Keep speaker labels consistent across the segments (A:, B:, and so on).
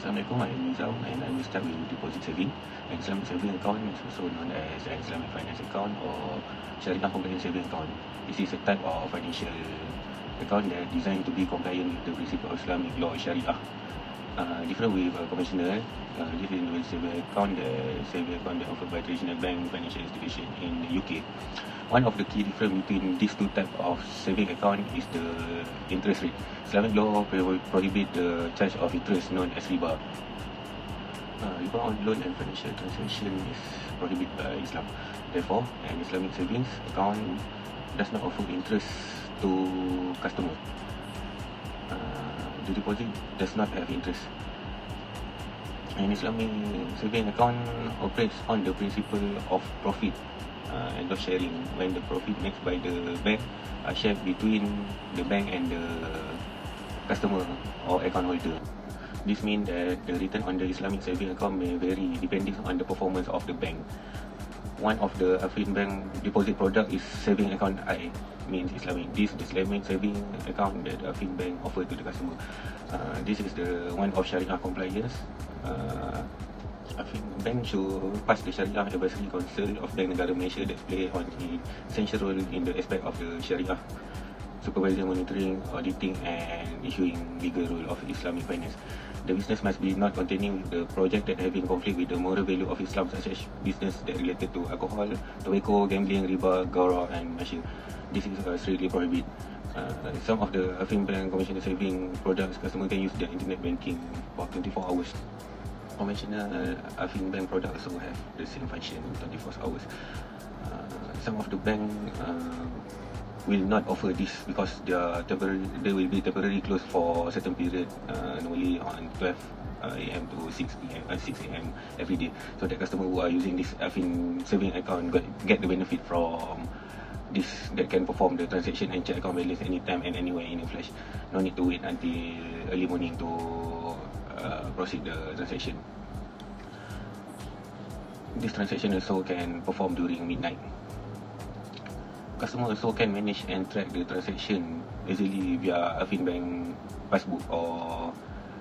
A: Assalamualaikum, I'm Nizam and I will start with deposit saving. An Islamic saving account is also known as an Islamic finance account or Sharia compliant saving account. This is a type of financial account that is designed to be compliant with the principle of Islamic law or Sharia. Different with conventional, this is a saving account that offered by traditional bank financial institution in the UK. One of the key difference between these two types of saving account is the interest rate. Islamic law prohibit the charge of interest known as riba. Riba on loan and financial transaction is prohibited by Islam. Therefore, an Islamic savings account does not offer interest to customer. The deposit does not have interest. An Islamic saving account operates on the principle of profit and loss sharing, when the profit made by the bank are shared between the bank and the customer or account holder. This means that the return on the Islamic saving account may vary depending on the performance of the bank. One of the Affin bank deposit product is saving account I, means Islamic. This is the Islamic saving account that Affin bank offer to the customer. This is the one of Sharia compliance. Affin bank should pass the Sharia Advisory Council of Bank Negara Malaysia that play on the essential role in the aspect of the Sharia supervising, monitoring, auditing and issuing legal rule of Islamic finance. The business must be not containing the project that having conflict with the moral value of Islam, such as business that related to alcohol, tobacco, gambling, riba, gharar and masyir. This is strictly prohibited. Some of the Affin bank conventional saving products, customer can use their internet banking for 24 hours. Conventional Affin bank products also have the same function 24 hours. Some of the bank will not offer this because they will be temporarily closed for a certain period, normally on 12 AM to 6 AM every day, so that customer who are using this Affin saving account get the benefit from this, that can perform the transaction and check account balance anytime and anywhere in a flash. No need to wait until early morning to proceed the transaction. This transaction also can perform during midnight. Customer also can manage and track the transaction easily via Affin bank passbook or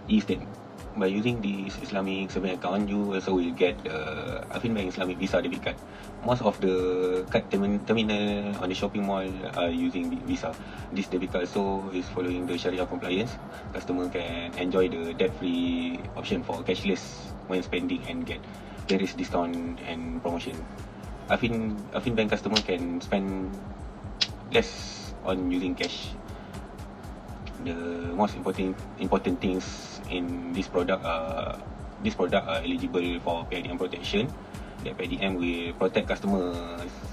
A: e-statement. By using this Islamic saving account, you also will get the Affin bank Islamic Visa debit card. Most of the card terminal on the shopping mall are using Visa. This debit card also is following the Sharia compliance. Customer can enjoy the debt-free option for cashless when spending and get various discount and promotion. Affin bank customer can spend less on using cash. The most important things in this product are eligible for PIDM protection. The PIDM will protect customers'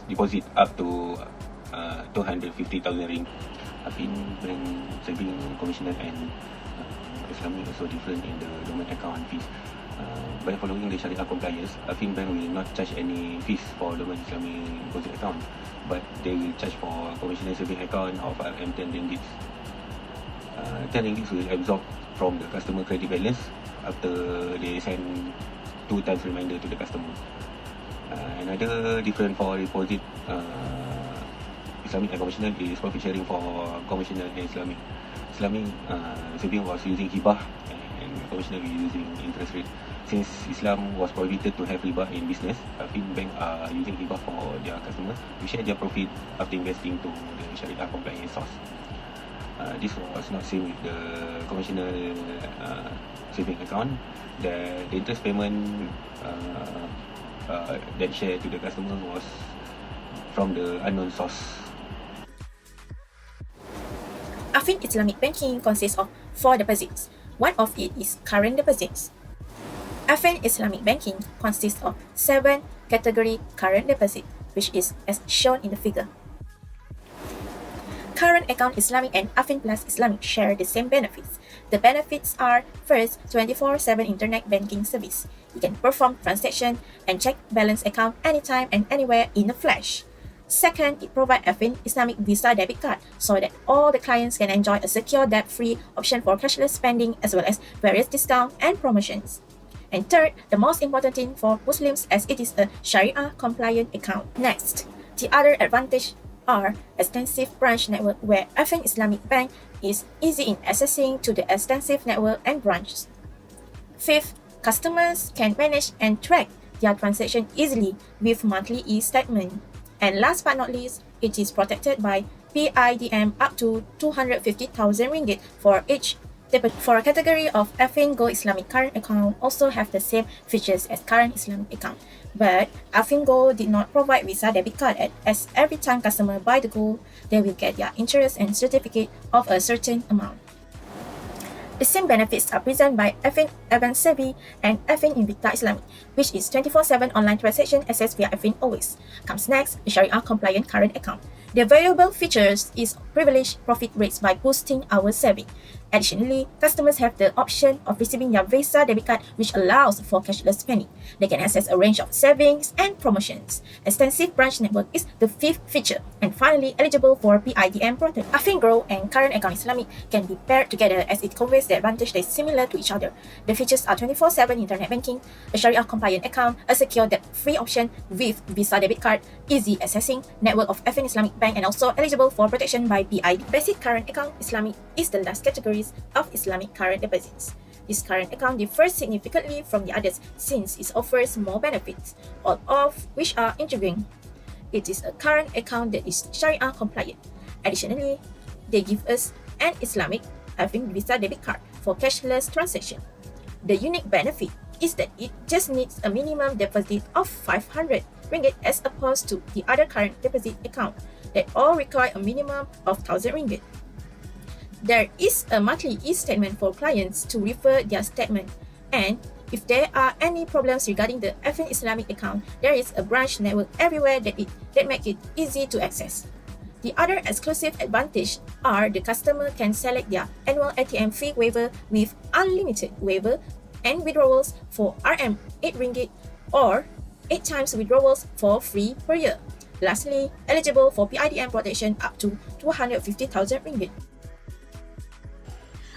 A: deposit up to 250,000 ring. Affin bank saving commissioner and Islamic also different in the domain account fees. By following the Sharia compliance, Affin bank will not charge any fees for domain Islamic deposit account, but they will charge for conventional saving account of RM 10 ringgit. 10 ringgit will absorb from the customer credit balance after they send 2 times reminder to the customer. Another different for deposit Islamic and conventional is profit sharing for conventional and Islamic. Islamic saving was using hibah and conventional using interest rate. Since Islam was prohibited to have riba in business, Affin bank are using riba for their customers to share their profit after investing to the Sharia compliant source. This was not same with the conventional saving account. The interest payment that shared to the customer was from the unknown source.
B: Affin Islamic banking consists of 4 deposits. One of it is current deposits. Affin Islamic banking consists of 7 category current deposit, which is as shown in the figure. Current account Islamic and Affin Plus Islamic share the same benefits. The benefits are: first, 24/7 internet banking service. You can perform transaction and check balance account anytime and anywhere in a flash. Second, it provides Affin Islamic Visa debit card so that all the clients can enjoy a secure debt-free option for cashless spending as well as various discounts and promotions. And third, the most important thing for Muslims, as it is a Sharia compliant account. Next, the other advantage are extensive branch network, where Affin Islamic Bank is easy in accessing to the extensive network and branches. Fifth, customers can manage and track their transaction easily with monthly e-statement. And last but not least, it is protected by PIDM up to 250,000 ringgit for each deposit. For a category of Affin Go Islamic current account also have the same features as current Islamic account. But Affin Go did not provide Visa debit card as every time customer buy the gold, they will get their interest and certificate of a certain amount. The same benefits are presented by Affin Advanced Savvy and Affin Invicta Islamic, which is 24/7 online transaction access via Affin always. Comes next, the Sharia compliant current account. The valuable features is privileged profit rates by boosting our saving. Additionally, customers have the option of receiving their Visa debit card, which allows for cashless spending. They can access a range of savings and promotions. Extensive branch network is the fifth feature. And finally, eligible for PIDM product. Affin Grow and current account Islamic can be paired together as it conveys the advantage that is similar to each other. The features are 24/7 internet banking, a Sharia compliant account, a secure debt-free option with Visa debit card, easy accessing, network of Affin Islamic Bank, and also eligible for protection by PID. Basic current account Islamic is the last category of Islamic current deposits. This current account differs significantly from the others since it offers more benefits, all of which are intriguing. It is a current account that is Sharia compliant. Additionally, they give us an Islamic Affin Visa debit card for cashless transaction. The unique benefit is that it just needs a minimum deposit of 500 ringgit as opposed to the other current deposit account that all require a minimum of 1,000 ringgit. There is a monthly e-statement for clients to refer their statement, and if there are any problems regarding the Affin Islamic account, there is a branch network everywhere that make it easy to access. The other exclusive advantage are the customer can select their annual ATM fee waiver with unlimited waiver and withdrawals for Rm 8 ringgit or 8 times withdrawals for free per year. Lastly, eligible for PIDM protection up to 250,000 ringgit.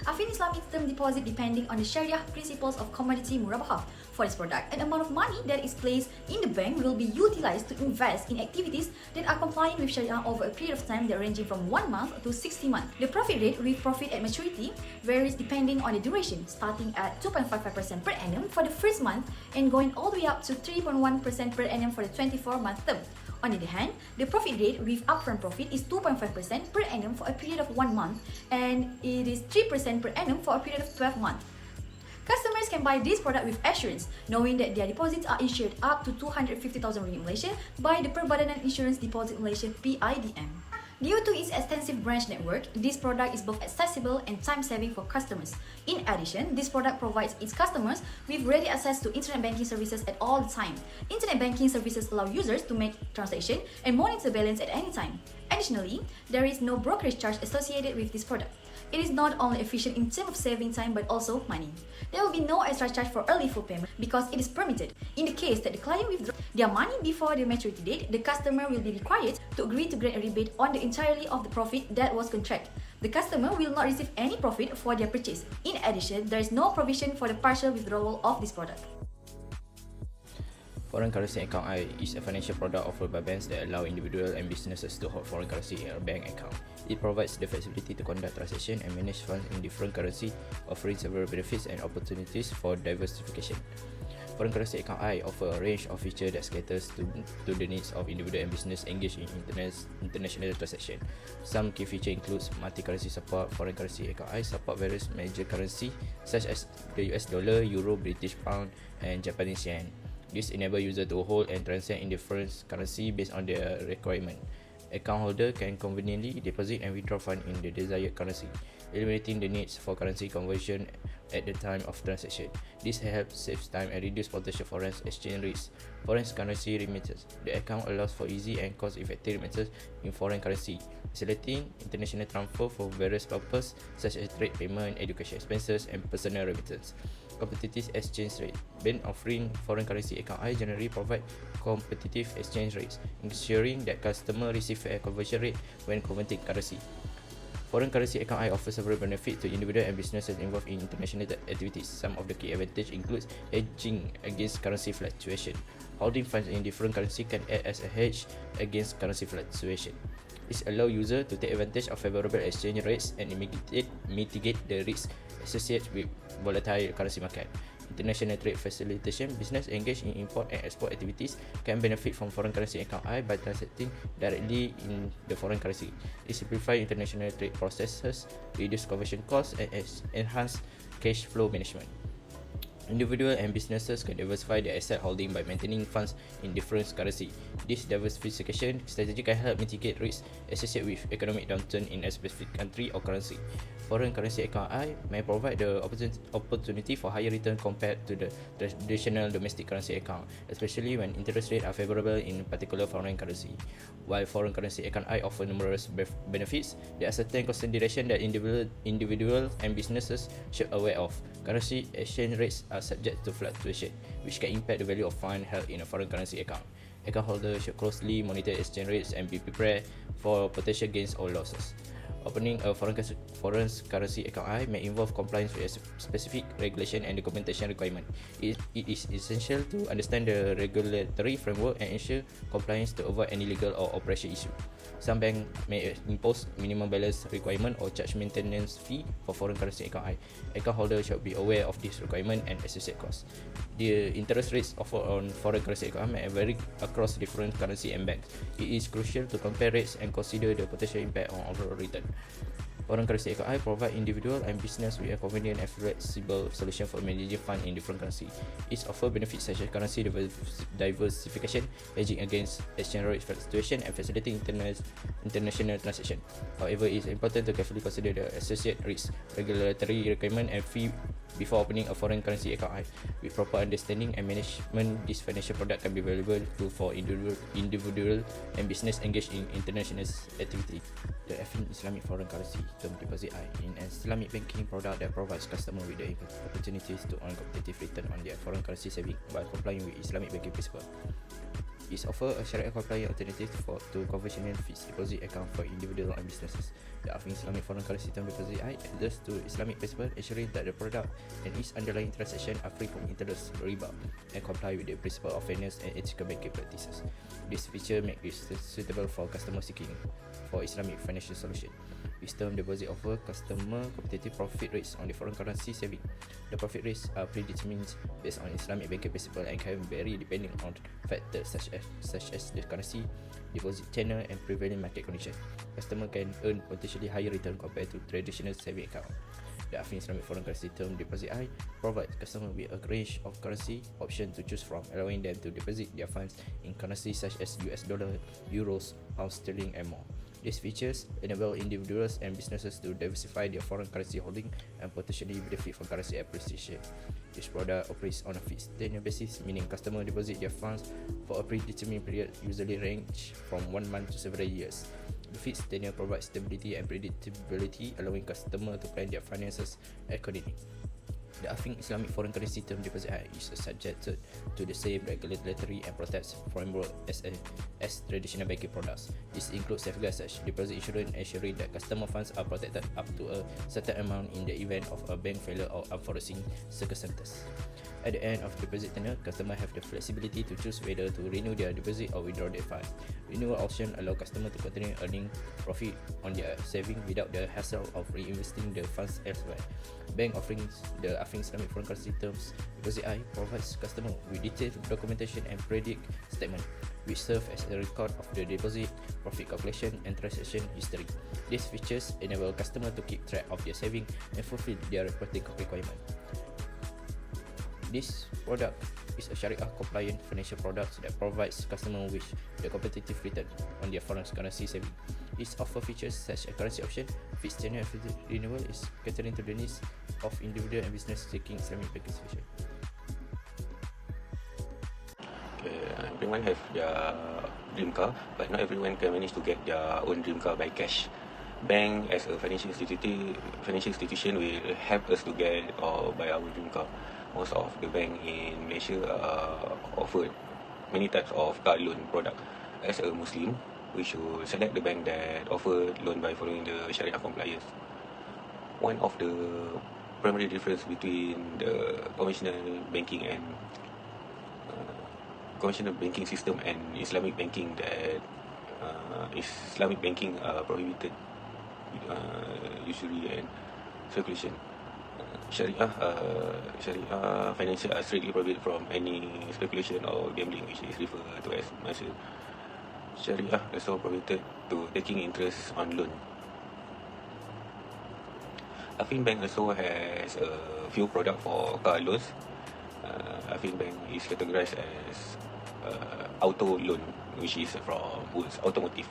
C: Affin Islamic term deposit depending on the Sharia principles of commodity murabahah. For this product, an amount of money that is placed in the bank will be utilized to invest in activities that are compliant with Sharia over a period of time that ranging from 1 month to 60 months. The profit rate with profit at maturity varies depending on the duration, starting at 2.55% per annum for the first month and going all the way up to 3.1% per annum for the 24-month term. On the other hand, the profit rate with upfront profit is 2.5% per annum for a period of 1 month and it is 3% per annum for a period of 12 months. Customers can buy this product with assurance, knowing that their deposits are insured up to 250,000 ringgit Malaysia by the Perbadanan Insurance Deposit Malaysia (PIDM). Due to its extensive branch network, this product is both accessible and time-saving for customers. In addition, this product provides its customers with ready access to internet banking services at all the time. Internet banking services allow users to make transactions and monitor balance at any time. Additionally, there is no brokerage charge associated with this product. It is not only efficient in terms of saving time but also money. There will be no extra charge for early full payment because it is permitted. In the case that the client withdraws their money before the maturity date, the customer will be required to agree to grant a rebate on the entirety of the profit that was contracted. The customer will not receive any profit for their purchase. In addition, there is no provision for the partial withdrawal of this product.
D: Foreign currency account I is a financial product offered by banks that allow individuals and businesses to hold foreign currency in a bank account. It provides the flexibility to conduct transactions and manage funds in different currency, offering several benefits and opportunities for diversification. Foreign currency account I offer a range of features that caters to the needs of individual and business engaged in international transactions. Some key features include multi-currency support. Foreign currency account I support various major currencies such as the US dollar, euro, British pound, and Japanese yen. This enables users to hold and transact in different currency based on their requirement. Account holder can conveniently deposit and withdraw funds in the desired currency, eliminating the needs for currency conversion at the time of transaction. This helps save time and reduce potential foreign exchange risks. Foreign currency remittance. The account allows for easy and cost-effective remittance in foreign currency, facilitating international transfer for various purposes such as trade payment, education expenses, and personal remittance. Competitive exchange rate. Bank offering foreign currency account I generally provide competitive exchange rates, ensuring that customers receive fair conversion rate when converting currency. Foreign currency account I offers several benefits to individuals and businesses involved in international activities. Some of the key advantages include hedging against currency fluctuation. Holding funds in different currency can act as a hedge against currency fluctuation. This allows users to take advantage of favorable exchange rates and mitigate the risk associated with volatile currency market. In international trade facilitation, business engaged in import and export activities can benefit from foreign currency account I by transacting directly in the foreign currency. It simplifies international trade processes, reduce conversion costs, and enhance cash flow management. Individuals and businesses can diversify their asset holding by maintaining funds in different currency. This diversification strategy can help mitigate risks associated with economic downturn in a specific country or currency. Foreign currency account I may provide the opportunity for higher return compared to the traditional domestic currency account, especially when interest rates are favorable in particular foreign currency. While foreign currency account I offer numerous benefits, there are certain considerations that individuals and businesses should be aware of. Currency exchange rates are subject to fluctuation, which can impact the value of funds held in a foreign currency account. Account holders should closely monitor exchange rates and be prepared for potential gains or losses. Opening a foreign currency account I may involve compliance with a specific regulation and documentation requirement. It is essential to understand the regulatory framework and ensure compliance to avoid any legal or operation issue. Some banks may impose minimum balance requirement or charge maintenance fee for foreign currency account I. Account holders should be aware of this requirement and associated costs. The interest rates offered on foreign currency account may vary across different currency and banks. It is crucial to compare rates and consider the potential impact on overall return. Foreign currency account I provide individual and business with a convenient and flexible solution for managing funds in different currency. It offers benefits such as currency diversification, hedging against exchange rate fluctuation, and facilitating international transaction. However, it is important to carefully consider the associated risks, regulatory requirement, and fee before opening a foreign currency account I. With proper understanding and management, this financial product can be valuable tool for individual and business engaged in international activity. The Affin Islamic foreign currency term deposit I in an Islamic banking product that provides customers with the opportunities to earn competitive return on their foreign currency saving while complying with Islamic banking principles. It offers a Sharia-compliant alternative to conventional fixed deposit account for individuals and businesses. The Affin Islamic foreign currency term deposit I adheres to Islamic principles, ensuring that the product and its underlying transaction are free from interest, riba, and comply with the principle of fairness and ethical banking practices. This feature makes it suitable for customers seeking for Islamic financial solution. This term deposit offers customer competitive profit rates on the foreign currency saving. The profit rates are predetermined based on Islamic banking principles and can vary depending on factors such as the currency, deposit tenor, and prevailing market conditions. Customer can earn potentially higher return compared to traditional saving account. The Affin Islamic foreign currency term deposit I provides customers with a range of currency options to choose from, allowing them to deposit their funds in currencies such as US dollar, euros, pound sterling, and more. These features enable individuals and businesses to diversify their foreign currency holding and potentially benefit from currency appreciation. This product operates on a fixed tenure basis, meaning customers deposit their funds for a predetermined period, usually range from 1 month to several years. The fixed tenure provides stability and predictability, allowing customers to plan their finances accordingly. The Affin Islamic foreign currency term deposit I is subjected to the same regulatory and protects framework as traditional banking products. This includes safeguards such deposit insurance, ensuring that customer funds are protected up to a certain amount in the event of a bank failure or unforeseen circumstances. At the end of the deposit tenure, customers have the flexibility to choose whether to renew their deposit or withdraw their funds. Renewal options allow customers to continue earning profit on their savings without the hassle of reinvesting the funds elsewhere. Bank offerings the Affin Islamic foreign currency terms deposit I provides customers with detailed documentation and predict statement, which serve as a record of the deposit, profit calculation, and transaction history. These features enable customers to keep track of their savings and fulfill their reporting requirements. This product is a Sharia-compliant financial product that provides customers with the competitive return on their foreign currency saving. It offers features such as currency option, fixed tenure renewal, is catering to the needs of individual and business seeking Islamic banking solution.
A: Everyone have their dream car, but not everyone can manage to get their own dream car by cash. Bank as a financial institution will help us to get or buy our dream car. Most of the bank in Malaysia offered many types of car loan product. As a Muslim, we should select the bank that offer loan by following the Sharia compliance. One of the primary difference between the conventional banking system and Islamic banking that Islamic banking prohibited usury and circulation. Syariah financial are strictly prohibited from any speculation or gambling, which is referred to as masuk. Syariah also prohibited to taking interest on loan. Affin Bank also has a few products for car loans. Affin Bank is categorized as auto loan, which is from Woods Automotive.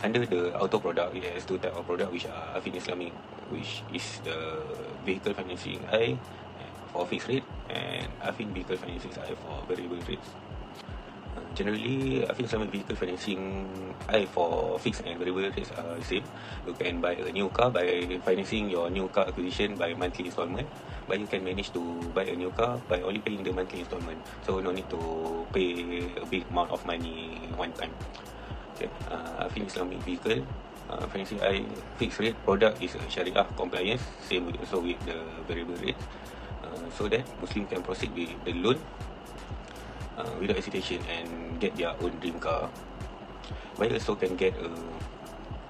A: Under the auto product, it has two types of product, which are Affin Islamic, which is the vehicle financing I for fixed rate, and Affin vehicle financing I for variable rates. Generally, Affin Islamic vehicle financing I for fixed and variable rates are the same. You can buy a new car by financing your new car acquisition by monthly installment, but you can manage to buy a new car by only paying the monthly installment, so no need to pay a big amount of money one time. Okay, Affin Islamic vehicle financing I fixed rate product is a Sharia compliance, same also with the variable rate, so that Muslim can proceed with the loan without hesitation and get their own dream car. Buyer also can get a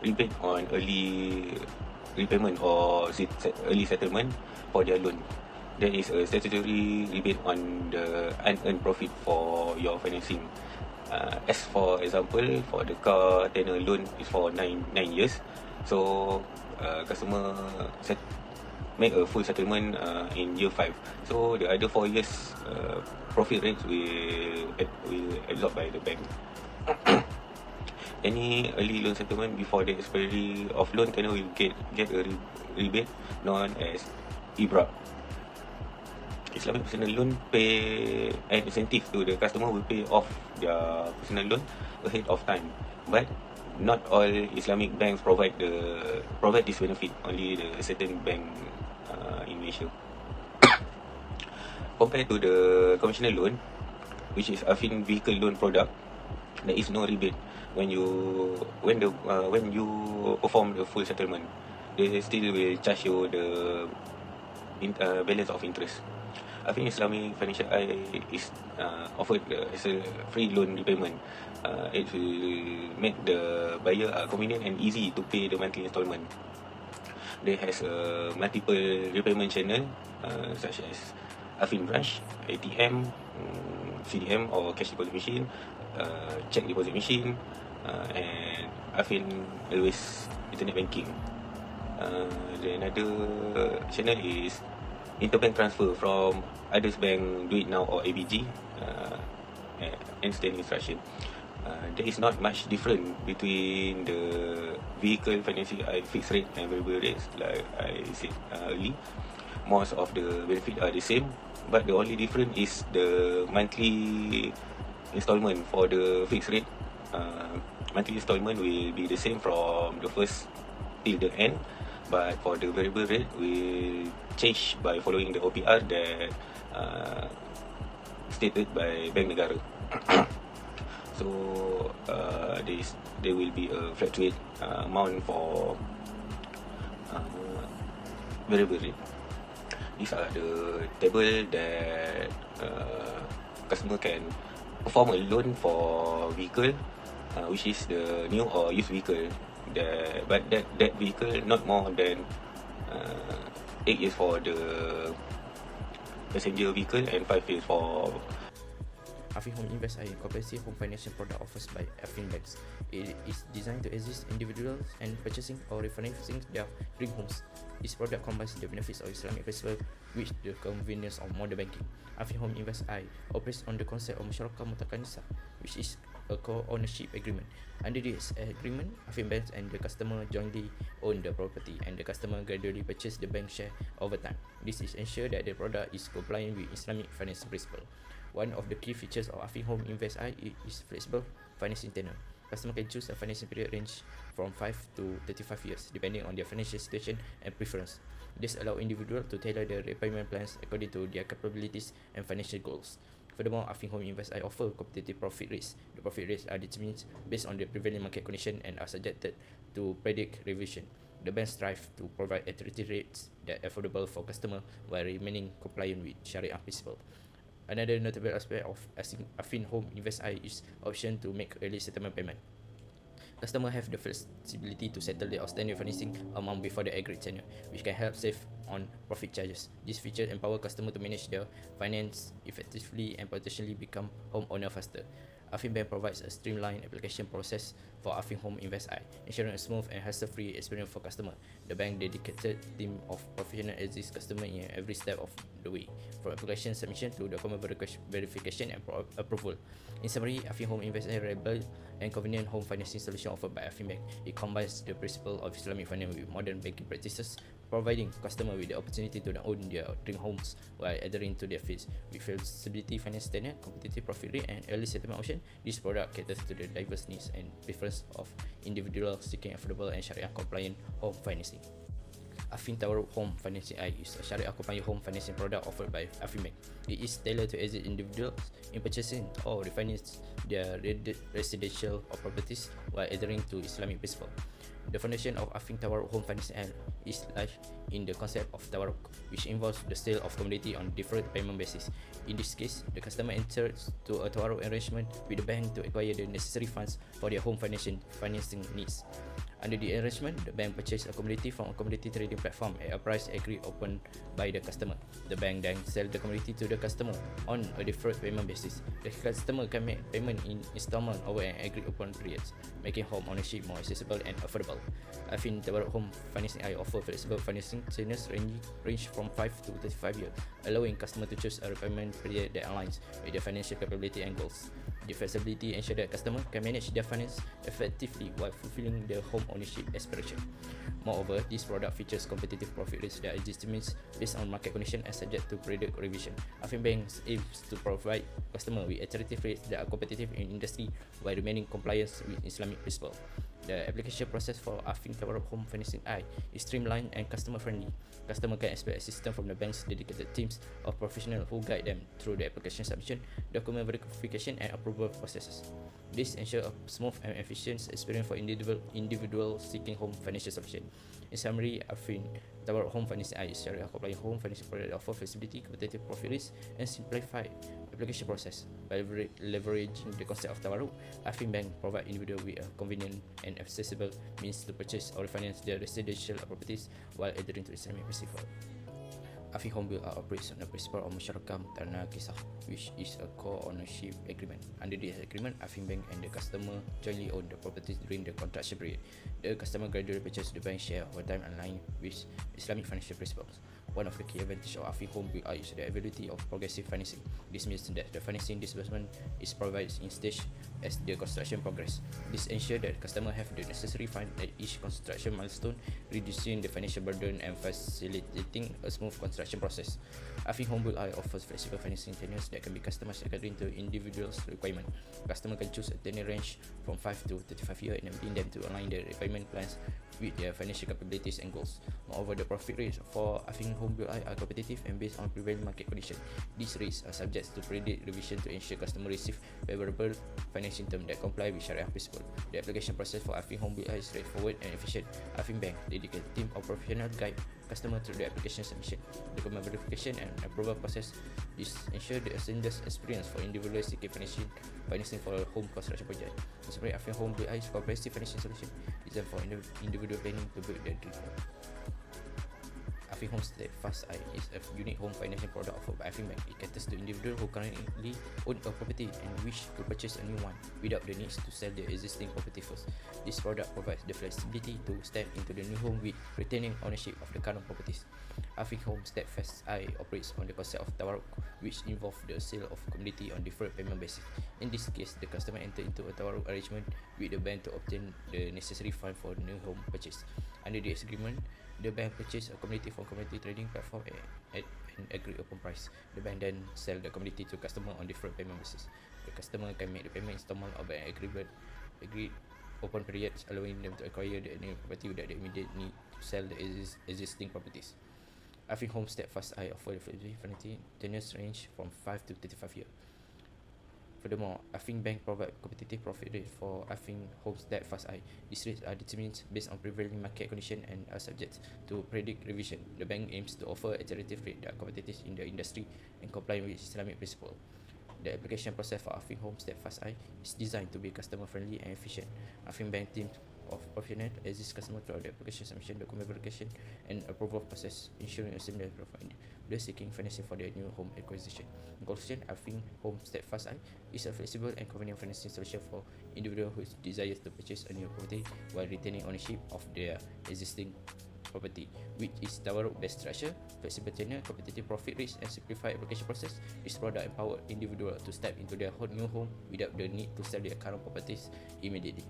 A: rebate on early repayment or early settlement for their loan. There is a statutory rebate on the unearned profit for your financing. As for example, for the car tenor loan is for 9 years, so customer make a full settlement in year 5. So the other 4 years profit rates will absorbed by the bank. Any early loan settlement before the expiry of loan tenor will get a rebate known as IBRA. Islamic personal loan pay an incentive to the customer will pay off their personal loan ahead of time, but not all Islamic banks provide this benefit. Only the certain bank in Malaysia. Compared to the conventional loan, which is Affin vehicle loan product, there is no rebate when you perform the full settlement. They still will charge you the balance of interest. Affin Islamic Financial is offered as a free loan repayment. It will make the buyer convenient and easy to pay the monthly installment. They has multiple repayment channel such as Affin branch, ATM, CDM or cash deposit machine, check deposit machine, and Affin always internet banking. Then another channel is interbank transfer from others bank, Do It Now or ABG, instant instruction. There is not much different between the vehicle financing fixed rate and variable rates, like I said early. Most of the benefits are the same, but the only difference is the monthly installment. For the fixed rate, monthly installment will be the same from the first till the end, but for the variable rate will change by following the OPR that stated by Bank Negara. So there will be a fluctuate amount for variable rate. These are the table that customer can perform a loan for vehicle, which is the new or used vehicle. But that vehicle not more than 8 years for the passenger vehicle and 5 years for
D: Affin Home Invest is a comprehensive home financial product offers by Affin Banks. It is designed to assist individuals in purchasing or refinancing their dream homes. This product combines the benefits of Islamic principle with the convenience of modern banking. Affin Home Invest operates on the concept of Musyarakah Mutakanisa, which is a co-ownership agreement. Under this agreement, Affin Banks and the customer jointly own the property, and the customer gradually purchase the bank share over time. This is ensure that the product is compliant with Islamic financial principle. One of the key features of Affin Home Invest is flexible financing tenure. Customer can choose a financing period range from 5 to 35 years, depending on their financial situation and preference. This allows individuals to tailor their repayment plans according to their capabilities and financial goals. Furthermore, Affin Home Invest offer competitive profit rates. The profit rates are determined based on the prevailing market condition and are subjected to predict revision. The bank strive to provide attractive rates that are affordable for customers while remaining compliant with Sharia principle. Another notable aspect of Affin Home Invest is option to make early settlement payment. Customers have the flexibility to settle their outstanding financing amount before the agreed tenure, which can help save on profit charges. This feature empower customers to manage their finance effectively and potentially become homeowner faster. Affin Bank provides a streamlined application process for Affin Home Invest I, ensuring a smooth and hassle-free experience for customers. The bank dedicated team of professionals assists customers in every step of the way, from application submission to document verification and approval. In summary, Affin Home Invest I is a reliable and convenient home financing solution offered by Affin Bank. It combines the principle of Islamic finance with modern banking practices, providing customers with the opportunity to own their dream homes while adhering to their fees. With flexibility, finance tenure, competitive profit rate, and early settlement option, this product caters to the diverse needs and preferences of individuals seeking affordable and Sharia-compliant home financing. Affin Tower Home Financing I is a Sharia-compliant home financing product offered by Affin Bank. It is tailored to assist individuals in purchasing or refinance their residential or properties while adhering to Islamic principles. The foundation of Affin Tower Home Financing is live in the concept of tawarruk, which involves the sale of commodity on different payment basis. In this case, the customer enters to a tawarruk arrangement with the bank to acquire the necessary funds for their home financing needs. Under the arrangement, the bank purchases a commodity from a commodity trading platform at a price agreed upon by the customer. The bank then sells the commodity to the customer on a deferred payment basis. The customer can make payment in installment over an agreed upon periods, making home ownership more accessible and affordable. Affin Tower Home Financing I offer flexible financing tenures range from 5 to 35 years, allowing customers to choose a repayment period that aligns with their financial capability and goals. The flexibility ensures that customers can manage their finance effectively while fulfilling their home ownership aspiration. Moreover, this product features competitive profit rates that are determined based on market conditions and subject to periodic revision. Affin Bank aims to provide customers with attractive rates that are competitive in industry while remaining compliant with Islamic principles. The application process for Affin Tower Home Financing I is streamlined and customer-friendly. Customers can expect assistance from the bank's dedicated teams of professionals who guide them through the application submission, document verification, and approval processes. This ensures a smooth and efficient experience for individuals seeking home financial solution. In summary, Affin Tower Home Financing I is Sharia-compliant home financing product that offers flexibility, competitive profit risk, and simplified application process. By leveraging the concept of tawarruk, Affin Bank provides individuals with a convenient and accessible means to purchase or refinance their residential properties while adhering to Islamic principles. Affin Home Build operates on the principle of Musyarakah Tanah Kisah, which is a co-ownership agreement. Under this agreement, Affin Bank and the customer jointly own the properties during the construction period. The customer gradually purchases the bank share over time aligned with Islamic financial principles. One of the key advantages of Affin Home Build is the availability of progressive financing. This means that the financing disbursement is provided in stages as the construction progresses. This ensures that customers have the necessary funds at each construction milestone, reducing the financial burden and facilitating a smooth construction process. Affin Home Build offers flexible financing tenures that can be customized according to individuals' requirements. Customers can choose a tenure range from 5 to 35 years, enabling them to align their repayment plans with their financial capabilities and goals. Moreover, the profit rates for Affin Home Build are competitive and based on prevailing market conditions. These rates are subject to periodic revision to ensure customers receive favorable financing terms that comply with Sharia principles. The application process for Affin Home Build is straightforward and efficient. Affin Bank dedicated team of professionals guide customers through the application submission, document verification, and approval process. This ensures the seamless experience for individuals seeking financing for a home construction project. In summary, Affin Home Build is a comprehensive financing solution designed for individual planning to build their dream home. Affin Home Fast I is a unique home financing product offered by Affin Bank. It caters to individuals who currently own a property and wish to purchase a new one without the need to sell their existing property first. This product provides the flexibility to step into the new home with retaining ownership of the current properties. Affin Home Fast I operates on the concept of tawarruk, which involves the sale of commodity on deferred payment basis. In this case, the customer enters into a tawarruk arrangement with the bank to obtain the necessary fund for the new home purchase. Under this agreement, the bank purchases a commodity from commodity trading platform at an agreed upon price. The bank then sells the commodity to customer on different payment basis. The customer can make the payment installment of an agreed upon periods, allowing them to acquire the new property without the immediate need to sell the existing properties. Affin Home Fast I offer the flexibility financing tenures range from 5 to 35 years. Furthermore, Affin Bank provides competitive profit rate for Affin Home Fast I. These rates are determined based on prevailing market conditions and are subject to periodic revision. The bank aims to offer attractive rates that are competitive in the industry and comply with Islamic principles. The application process for Affin Home Step Fast Eye is designed to be customer-friendly and efficient. Affin Bank team of professionals assist customers throughout the application submission, document verification, and approval process, ensuring a seamless profile those seeking financing for their new home acquisition. In conclusion, Affin Home Step Fast Eye is a flexible and convenient financing solution for individuals who desire to purchase a new property while retaining ownership of their existing property, which is Tawarruk best structure, flexible tenure, competitive profit rates, and simplified application process. This product empower individuals to step into their new home without the need to sell their current properties immediately.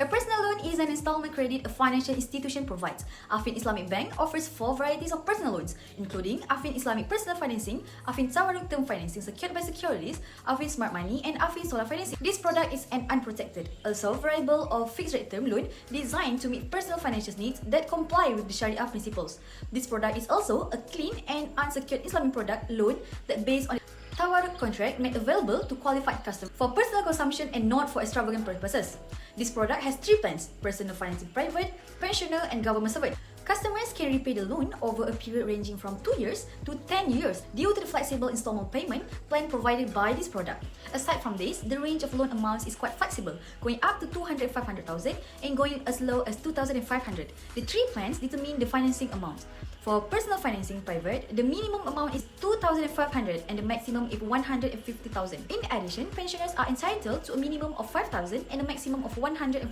C: A personal loan is an installment credit a financial institution provides. Affin Islamic Bank offers 4 varieties of personal loans, including Affin Islamic Personal Financing, Affin Tawarruk Term Financing secured by securities, Affin Smart Money, and Affin Solar Financing. This product is an unprotected, also variable or fixed rate term loan designed to meet personal financial needs that comply with the Sharia principles. This product is also a clean and unsecured Islamic product loan that based on Tawarruk contract made available to qualified customers for personal consumption and not for extravagant purposes. This product has 3 plans: personal financing private, pensioner, and government servant. Customers can repay the loan over a period ranging from 2 years to 10 years due to the flexible installment payment plan provided by this product. Aside from this, the range of loan amounts is quite flexible, going up to 200,000 500,000 and going as low as 2,500. The 3 plans determine the financing amount. For personal financing private, the minimum amount is 2,500 and the maximum is 150,000. In addition, pensioners are entitled to a minimum of 5,000 and a maximum of 150,000.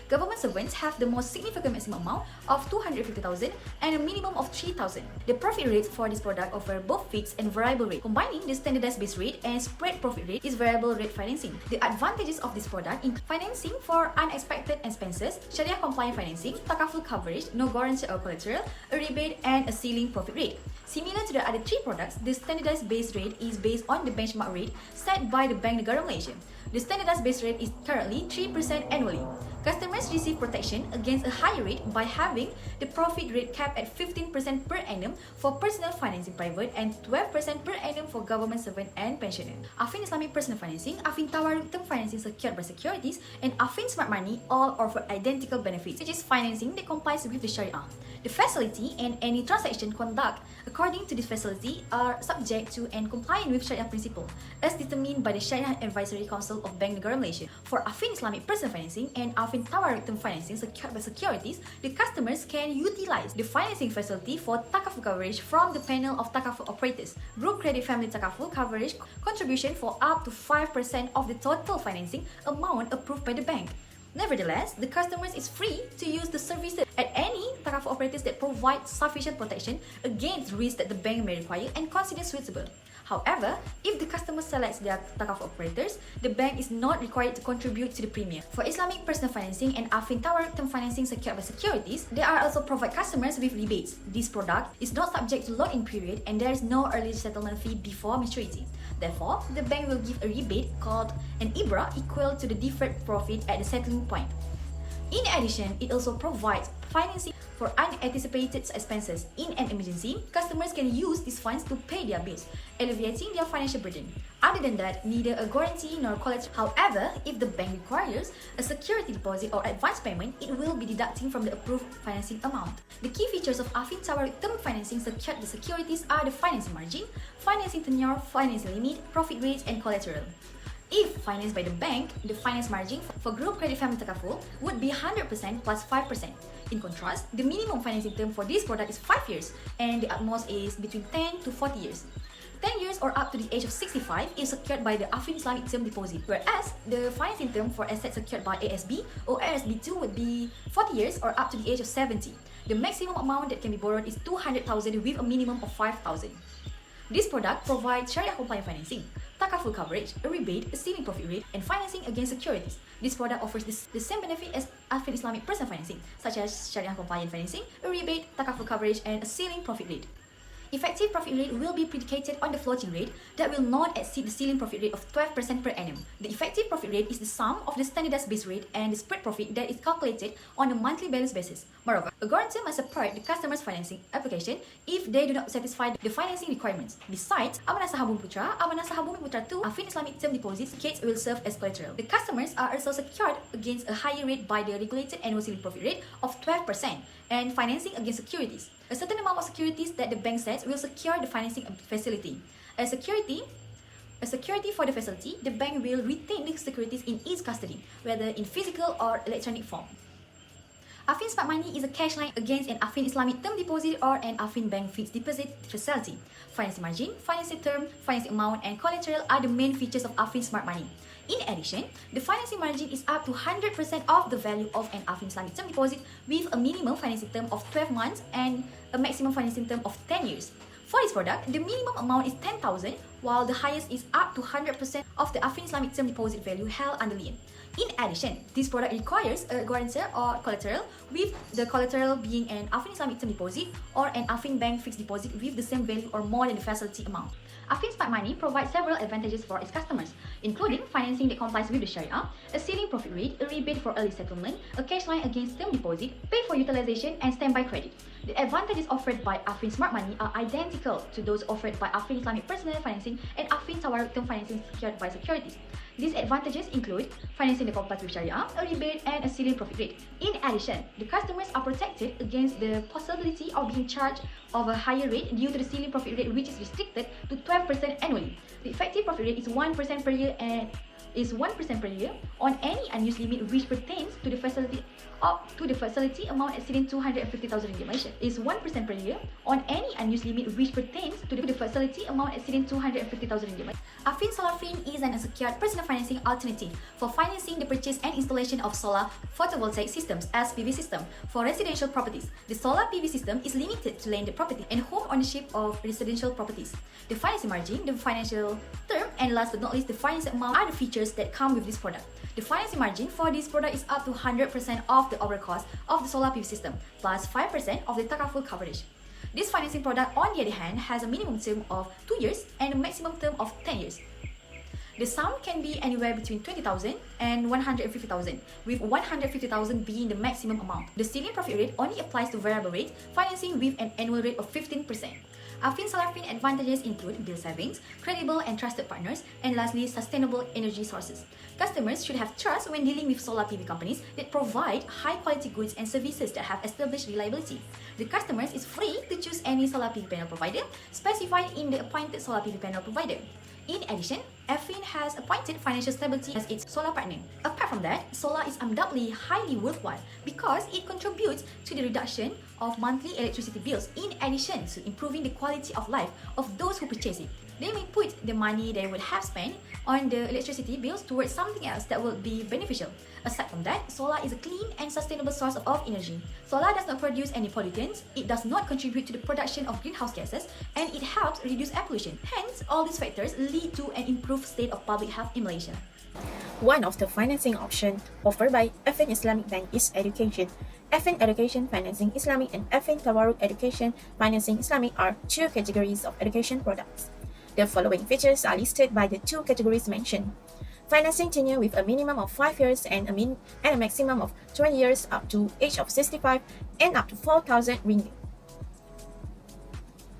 C: Government servants have the most significant maximum amount of 250,000 and a minimum of 3,000. The profit rates for this product offer both fixed and variable rate. Combining the standardized base rate and spread profit rate is variable rate financing. The advantages of this product include financing for unexpected expenses, Sharia compliant financing, takaful coverage, no guarantee or collateral, a rebate, and a ceiling profit rate. Similar to the other 3 products, the standardized base rate is based on the benchmark rate set by the Bank Negara Malaysia. The standardized base rate is currently 3% annually. Customers receive protection against a higher rate by having the profit rate capped at 15% per annum for personal financing private and 12% per annum for government servant and pensioner. Affin Islamic Personal Financing, Affin Tawarruk Term Financing secured by securities, and Affin Smart Money all offer identical benefits, such as financing that complies with the Sharia. The facility and any transaction conduct according to this facility are subject to and compliant with Sharia principle, as determined by the Sharia Advisory Council of Bank Negara Malaysia. For Affin Islamic Personal Financing and Affin Tawarruk Term Financing secured by securities, the customers can utilize the financing facility for takaful coverage from the panel of takaful operators, group credit family takaful coverage contribution for up to 5% of the total financing amount approved by the bank. Nevertheless, the customers is free to use the services at any takaful operators that provide sufficient protection against risks that the bank may require and consider suitable. However, if the customer selects their takaful operators, the bank is not required to contribute to the premium. For Islamic Personal Financing and Affin Tawarruk Term Financing secured by securities, they are also provide customers with rebates. This product is not subject to lock-in period and there is no early settlement fee before maturity. Therefore, the bank will give a rebate called an IBRA equal to the deferred profit at the settling point. In addition, it also provides financing for unanticipated expenses. In an emergency, customers can use these funds to pay their bills, alleviating their financial burden. Other than that, neither a guarantee nor collateral. However, if the bank requires a security deposit or advance payment, it will be deducting from the approved financing amount. The key features of Affin Tawarruk Term Financing secured by securities are the financing margin, financing tenure, financing limit, profit rates, and collateral. If financed by the bank, the finance margin for group credit family takaful would be 100% plus 5%. In contrast, the minimum financing term for this product is 5 years and the utmost is between 10 to 40 years. 10 years or up to the age of 65 is secured by the Affin Islamic Term Deposit, whereas the financing term for assets secured by ASB or ASB2 would be 40 years or up to the age of 70. The maximum amount that can be borrowed is 200,000 with a minimum of 5,000. This product provides Sharia compliant financing, takaful coverage, a rebate, a ceiling profit rate, and financing against securities. This product offers the same benefit as Affin Islamic Personal Financing, such as Sharia compliant financing, a rebate, takaful coverage, and a ceiling profit rate. Effective profit rate will be predicated on the floating rate that will not exceed the ceiling profit rate of 12% per annum. The effective profit rate is the sum of the standardized base rate and the spread profit that is calculated on a monthly balance basis. Moreover, a guarantor must support the customer's financing application if they do not satisfy the financing requirements. Besides, Amanah Sahabumi Putra, Amanah Sahabumi Putra 2, Affin Islamic Term Deposits kits will serve as collateral. The customers are also secured against a higher rate by the regulated annual ceiling profit rate of 12% and financing against securities. A certain amount of securities that the bank sets will secure the financing facility. As security for the facility, the bank will retain the securities in its custody, whether in physical or electronic form. Affin Smart Money is a cash line against an Affin Islamic term deposit or an Affin Bank fixed deposit facility. Financing margin, financing term, financing amount, and collateral are the main features of Affin Smart Money. In addition, the financing margin is up to 100% of the value of an Affin Islamic term deposit with a minimum financing term of 12 months and a maximum financing term of 10 years. For this product, the minimum amount is 10,000, while the highest is up to 100% of the Affin Islamic term deposit value held under lien. In addition, this product requires a guarantor or collateral, with the collateral being an Affin Islamic term deposit or an Affin Bank fixed deposit with the same value or more than the facility amount. Affin Smart Money provides several advantages for its customers, including financing that complies with the Sharia, a ceiling profit rate, a rebate for early settlement, a cash line against term deposit, pay for utilization, and standby credit. The advantages offered by Affin Smart Money are identical to those offered by Affin Islamic Personal Financing and Affin Tawarruk Term Financing secured by securities. These advantages include financing that complies with Sharia, a rebate, and a ceiling profit rate. In addition, the customers are protected against the possibility of being charged of a higher rate due to the ceiling profit rate, which is restricted to 12% annually. The effective profit rate is 1% per year and is 1% per year on any unused limit which pertains to the facility up to the facility amount exceeding 250,000 ringgit Malaysian. Is 1% per year on any unused limit which pertains to the facility amount exceeding 250,000 ringgit Malaysian. Affin Solar FIN is an unsecured personal financing alternative for financing the purchase and installation of solar photovoltaic systems (PV system) for residential properties. The solar PV system is limited to landed property and home ownership of residential properties. The financing margin, the financial term, and last but not least, the financing amount are the features that come with this product. The financing margin for this product is up to 100% of the overall cost of the solar PV system, plus 5% of the takaful coverage. This financing product, on the other hand, has a minimum term of 2 years and a maximum term of 10 years. The sum can be anywhere between 20,000 and 150,000, with 150,000 being the maximum amount. The ceiling profit rate only applies to variable rate financing with an annual rate of 15%. Affin Solar FIN advantages include bill savings, credible and trusted partners, and lastly, sustainable energy sources. Customers should have trust when dealing with solar PV companies that provide high-quality goods and services that have established reliability. The customers is free to choose any solar PV panel provider specified in the appointed solar PV panel provider. In addition, Affin has appointed Financial Stability as its solar partner. Apart from that, solar is undoubtedly highly worthwhile because it contributes to the reduction of monthly electricity bills in addition to improving the quality of life of those who purchase it. They may put the money they would have spent on the electricity bills towards something else that will be beneficial. Aside from that, solar is a clean and sustainable source of energy. Solar does not produce any pollutants, it does not contribute to the production of greenhouse gases, and it helps reduce air pollution. Hence, all these factors lead to an improved state of public health in Malaysia.
B: One of the financing options offered by Affin Islamic Bank is education. Affin Education Financing Islamic and Affin Tawarruk Education Financing Islamic are two categories of education products. The following features are listed by the two categories mentioned. Financing tenure with a minimum of 5 years and a maximum of 20 years up to age of 65 and up to 4,000 ringgit.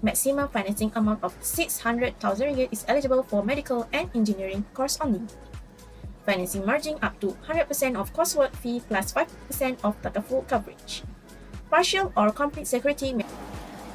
B: Maximum financing amount of 600,000 ringgit is eligible for medical and engineering course only. Financing margin up to 100% of coursework fee plus 5% of takaful coverage. Partial or complete security.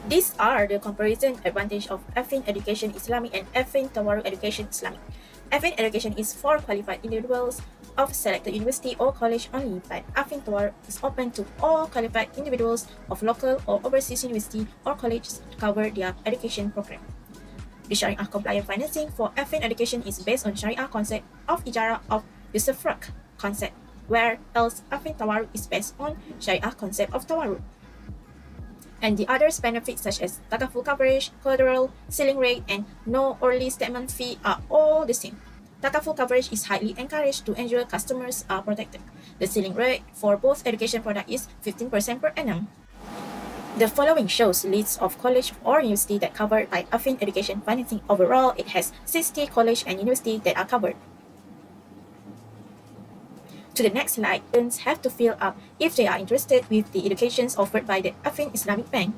B: These are the comparison advantage of Affin Education Islamic and Affin Tawarruk Education Islamic. Affin Education is for qualified individuals of selected university or college only, but Affin Tawarruk is open to all qualified individuals of local or overseas university or colleges to cover their education program. The Sharia compliant financing for Affin Education is based on Sharia concept of Ijarah of Usufruct concept, whereas Affin Tawarruk is based on Sharia concept of Tawarruk. And the others benefits such as takaful coverage, collateral, ceiling rate, and no early statement fee are all the same. Takaful coverage is highly encouraged to ensure customers are protected. The ceiling rate for both education product is 15% per annum. The following shows lists of college or university that covered by Affin Education Financing. Overall, it has 60 college and university that are covered. To the next slide, students have to fill up if they are interested with the educations offered by the Affin Islamic Bank.